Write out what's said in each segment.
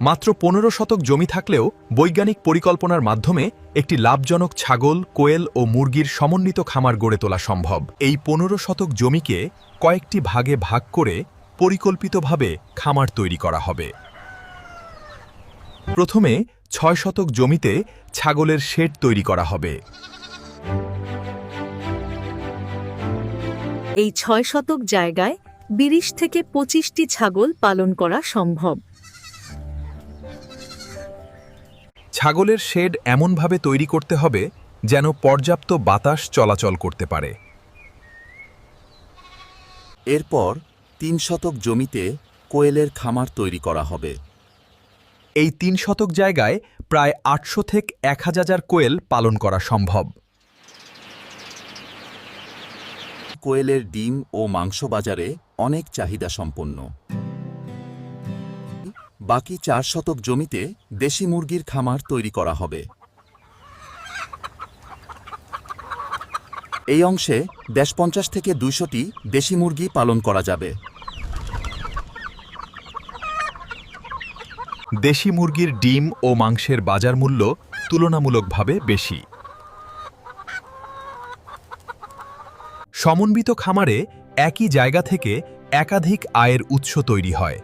মাত্র ১৫ শতক জমি থাকলেও বৈজ্ঞানিক পরিকল্পনার মাধ্যমে একটি লাভজনক ছাগল, কোয়েল ও মুরগির সমন্বিত খামার গড়ে তোলা সম্ভব। এই ১৫ শতক জমিকে কয়েকটি ভাগে ভাগ করে পরিকল্পিতভাবে খামার তৈরি করা হবে। প্রথমে ৬ শতক জমিতে ছাগলের শেড তৈরি করা হবে। এই ৬ শতক জায়গায় ২০ থেকে ২৫টি ছাগল পালন করা সম্ভব। ছাগলের শেড এমনভাবে তৈরি করতে হবে যেন পর্যাপ্ত বাতাস চলাচল করতে পারে। এরপর ৩ শতক জমিতে কোয়েলের খামার তৈরি করা হবে। এই ৩ শতক জায়গায় প্রায় ৮০০ থেকে ১০০০ কোয়েল পালন করা সম্ভব। কোয়েলের ডিম ও মাংস বাজারে অনেক চাহিদা সম্পন্ন। বাকি ৪ শতক জমিতে দেশি মুরগির খামার তৈরি করা হবে। এই অংশে ৫০ থেকে ২০০টি দেশি মুরগি পালন করা যাবে। দেশি মুরগির ডিম ও মাংসের বাজার মূল্য তুলনামূলকভাবে বেশি। সমন্বিত খামারে একই জায়গা থেকে একাধিক আয়ের উৎস তৈরি হয়।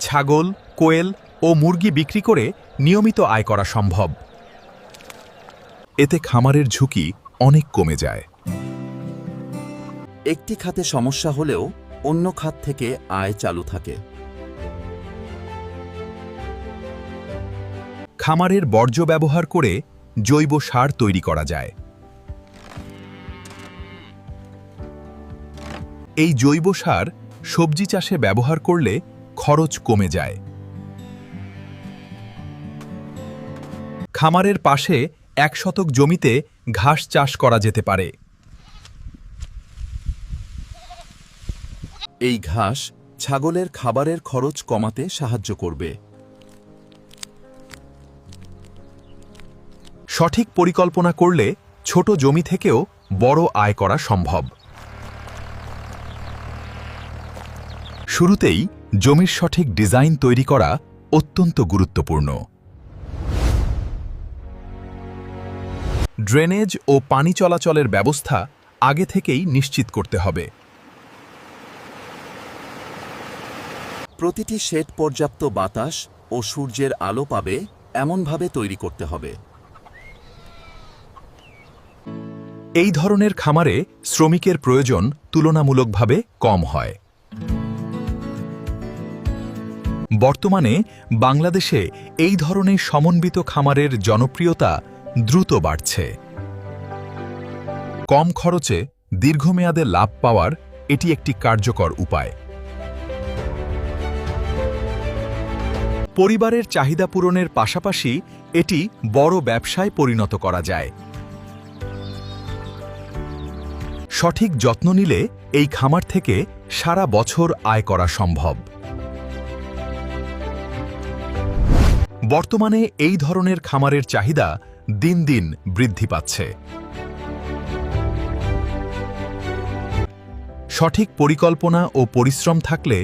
ছাগল, কোয়েল ও মুরগি বিক্রি করে নিয়মিত আয় করা সম্ভব। এতে খামারের ঝুঁকি অনেক কমে যায়। একটি খাতে সমস্যা হলেও অন্য খাত থেকে আয় চালু থাকে। খামারের বর্জ্য ব্যবহার করে জৈব সার তৈরি করা যায়। এই জৈব সার সবজি চাষে ব্যবহার করলে খরচ কমে যায়। খামারের পাশে ১ শতক জমিতে ঘাস চাষ করা যেতে পারে। এই ঘাস ছাগলের খাবারের খরচ কমাতে সাহায্য করবে। সঠিক পরিকল্পনা করলে ছোট জমি থেকেও বড় আয় করা সম্ভব। শুরুতেই জমির সঠিক ডিজাইন তৈরি করা অত্যন্ত গুরুত্বপূর্ণ। ড্রেনেজ ও পানি চলাচলের ব্যবস্থা আগে থেকেই নিশ্চিত করতে হবে। প্রতিটি শেড পর্যাপ্ত বাতাস ও সূর্যের আলো পাবে এমনভাবে তৈরি করতে হবে। এই ধরনের খামারে শ্রমিকের প্রয়োজন তুলনামূলকভাবে কম হয়। বর্তমানে বাংলাদেশে এই ধরনের সমন্বিত খামারের জনপ্রিয়তা দ্রুত বাড়ছে। কম খরচে দীর্ঘমেয়াদে লাভ পাওয়ার এটি একটি কার্যকর উপায়। পরিবারের চাহিদা পূরণের পাশাপাশি এটি বড় ব্যবসায় পরিণত করা যায়। সঠিক যত্ন নিলে এই খামার থেকে সারা বছর আয় করা সম্ভব। বর্তমানে এই ধরনের খামারের চাহিদা দিন দিন বৃদ্ধি পাচ্ছে। সঠিক পরিকল্পনা ও পরিশ্রম থাকলে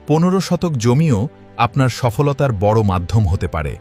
১৫ শতক জমিও আপনার সফলতার বড় মাধ্যম হতে পারে।